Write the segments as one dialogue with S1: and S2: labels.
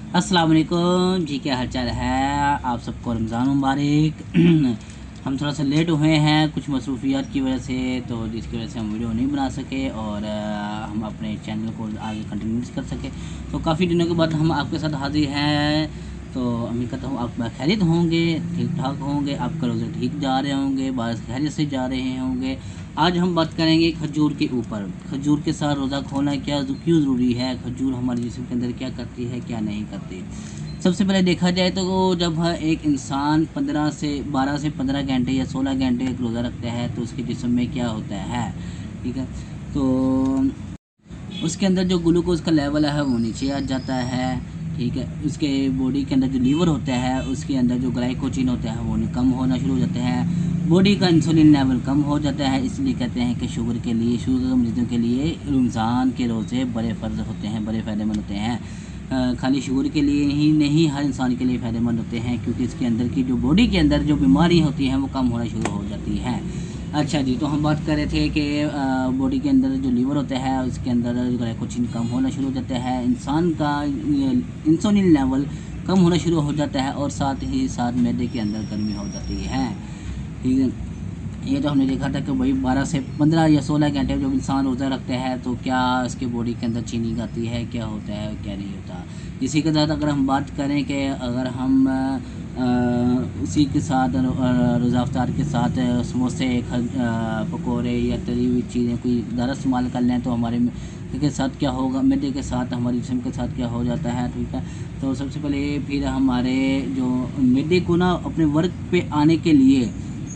S1: अस्सलाम वालेकुम जी, क्या हाल चाल है। आप सबको रमज़ान मुबारक। हम थोड़ा सा लेट हुए हैं कुछ मसरूफियात की वजह से, तो जिसकी वजह से हम वीडियो नहीं बना सके और हम अपने चैनल को आगे कंटिन्यू कर सके। तो काफ़ी दिनों के बाद हम आपके साथ हाजिर हैं। तो उम्मीद करता हूँ आप खैरियत होंगे, ठीक ठाक होंगे, आपका रोज़े ठीक जा रहे होंगे, बारिश खैरियत से जा रहे होंगे। आज हम बात करेंगे खजूर के ऊपर। खजूर के साथ रोज़ा खोलना क्यों ज़रूरी है, खजूर हमारे जिस्म के अंदर क्या करती है, क्या नहीं करती। सबसे पहले देखा जाए तो जब एक इंसान 12 से 15 घंटे या 16 घंटे रोज़ा रखता है तो उसके जिस्म में क्या होता है, ठीक है। तो उसके अंदर जो ग्लूकोज़ का लेवल है वो नीचे आ जाता है, ठीक है। उसके बॉडी के अंदर जो लीवर होता है उसके अंदर जो ग्लाइकोजन होता है वो कम होना शुरू हो जाता है। बॉडी का इंसुलिन लेवल कम हो जाता है। इसलिए कहते हैं कि शुगर के मरीजों के लिए रमज़ान के रोज़े बड़े फ़र्ज होते हैं, बड़े फ़ायदेमंद होते हैं। खाली शुगर के लिए ही नहीं, हर इंसान के लिए फ़ायदेमंद होते हैं, क्योंकि इसके अंदर की जो बॉडी के अंदर जो बीमारी होती हैं वो कम होना शुरू हो जाती है। अच्छा जी, तो हम बात कर रहे थे कि बॉडी के अंदर जो लीवर होता है उसके अंदर ग्लाइकोजन कम होना शुरू हो जाता है, इंसान का इंसुलिन लेवल कम होना शुरू हो जाता है और साथ ही साथ मैदे के अंदर गर्मी हो जाती है, ठीक है। ये तो हमने देखा था कि भाई 12 से 15 या 16 घंटे जब इंसान रोज़ा रखता है तो क्या इसके बॉडी के अंदर चीनी आती है, क्या होता है क्या नहीं होता। इसी के साथ अगर हम बात करें कि अगर हम उसी के साथ रोज़ा अफ्तार के साथ समोसे पकोड़े या तली हुई चीज़ें कोई ज़्यादा इस्तेमाल कर लें तो हमारे के साथ क्या होगा, मैदे के साथ हमारे जिस्म के साथ क्या हो जाता है, ठीक है। तो सबसे पहले फिर हमारे जो मैदे को ना अपने वर्क पे आने के लिए,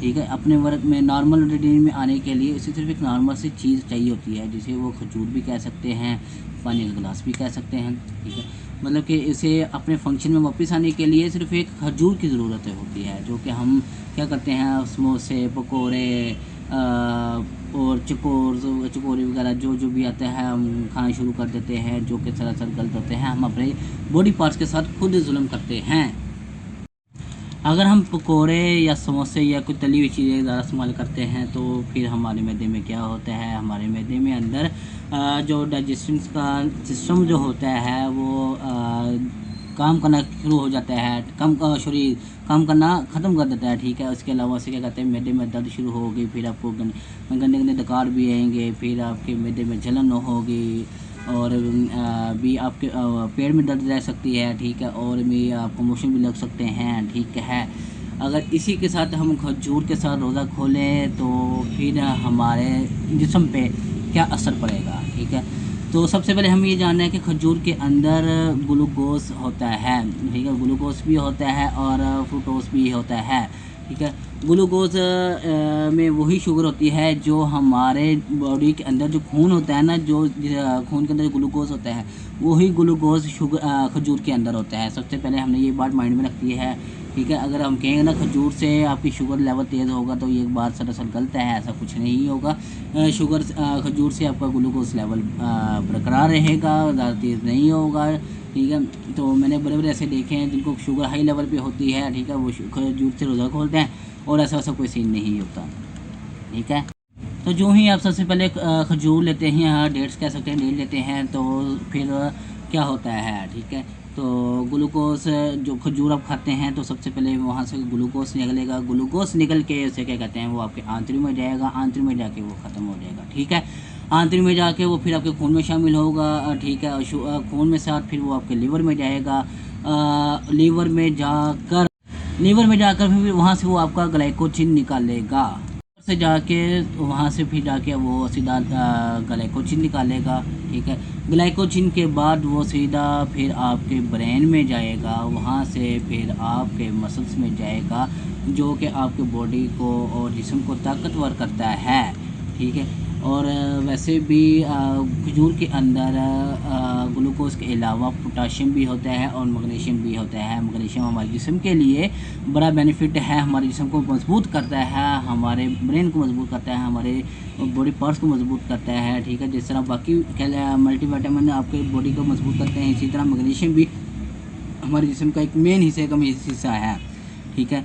S1: ठीक है, अपने वर्क में नॉर्मल रूटीन में आने के लिए उसे सिर्फ एक नॉर्मल सी चीज़ चाहिए होती है, जिसे वो खजूर भी कह सकते हैं, पानी का गिलास भी कह सकते हैं, ठीक है। मतलब कि इसे अपने फंक्शन में वापस आने के लिए सिर्फ एक खजूर की ज़रूरत होती है, जो कि हम क्या करते हैं, समोसे पकोड़े और चकोरी वगैरह जो जो भी आता है हम खाना शुरू कर देते हैं, जो कि सरासर गलत होते हैं। हम अपने बॉडी पार्ट्स के साथ खुद जुल्म करते हैं। अगर हम पकोड़े या समोसे या कोई तली हुई चीज़ें ज़्यादा इस्तेमाल करते हैं तो फिर हमारे मैदे में क्या होता है, हमारे मैदे में अंदर जो डाइजेशन का सिस्टम जो होता है वो काम करना शुरू हो जाता है, शरीर काम करना ख़त्म कर देता है, ठीक है। उसके अलावा से क्या कहते हैं, मैदे में दर्द शुरू होगी, फिर आपको गंदे गंदे डकार भी आएंगे, फिर आपके मैदे में जलन होगी और भी आपके पेट में दर्द रह सकती है, ठीक है, और भी आपको मोशन भी लग सकते हैं, ठीक है। अगर इसी के साथ हम खजूर के साथ रोज़ा खोलें तो फिर हमारे जिस्म पे क्या असर पड़ेगा, ठीक है। तो सबसे पहले हम ये जानना है कि खजूर के अंदर ग्लूकोज होता है, ठीक है, ग्लूकोज भी होता है और फ्रूक्टोज भी होता है, ठीक है। ग्लूकोज में वही शुगर होती है जो हमारे बॉडी के अंदर जो खून होता है ना, जो खून के अंदर ग्लूकोज होता है वही ग्लूकोज शुगर खजूर के अंदर होता है। सबसे पहले हमने ये बात माइंड में रखी है, ठीक है। अगर हम कहेंगे ना खजूर से आपकी शुगर लेवल तेज़ होगा तो ये बात सरासर गलत है, ऐसा कुछ नहीं होगा। खजूर से आपका ग्लूकोज लेवल बरकरार रहेगा, ज़्यादा तेज़ नहीं होगा, ठीक है। तो मैंने बड़े बड़े ऐसे देखे हैं जिनको शुगर हाई लेवल पे होती है, ठीक है, वो खजूर से रोज़ा खोलते हैं और ऐसा वैसा कोई सीन नहीं होता, ठीक है। तो जो ही आप सबसे पहले खजूर लेते हैं, हाँ डेट्स कह सकते हैं, डेट लेते हैं, तो फिर क्या होता है, ठीक है। तो ग्लूकोज जो खजूर आप खाते हैं तो सबसे पहले वहाँ से ग्लूकोज निकलेगा, ग्लूकोज निकल के उसे क्या कहते हैं वो आपके आंतरिक में जाएगा, आंतरिक में जाके वो ख़त्म हो जाएगा, ठीक है। आंतरिक में जाके वो फिर आपके खून में शामिल होगा, ठीक है, और खून में साथ फिर वो आपके लीवर में जाएगा, लीवर में जाकर फिर वहाँ से वो आपका ग्लाइकोजन निकालेगा, से जाके वहाँ से फिर जाके वो सीधा ग्लाइकोजन निकालेगा, ठीक है। ग्लाइकोजन के बाद वो सीधा फिर आपके ब्रेन में जाएगा, वहाँ से फिर आपके मसल्स में जाएगा, जो कि आपके बॉडी को और जिस्म को ताकतवर करता है, ठीक है। और वैसे भी खजूर के अंदर ग्लूकोज के अलावा पोटाशियम भी होता है और मैग्नीशियम भी होता है। मैग्नीशियम हमारे जिस्म के लिए बड़ा बेनिफिट है, हमारे जिस्म को मजबूत करता है, हमारे ब्रेन को मजबूत करता है, हमारे बॉडी पार्ट्स को मजबूत करता है, ठीक है। जिस तरह बाकी मल्टीविटामिन आपके बॉडी को मजबूत करते हैं, इसी तरह मैग्नीशियम भी हमारे जिस्म का एक मेन हिस्से का हिस्सा है, ठीक है।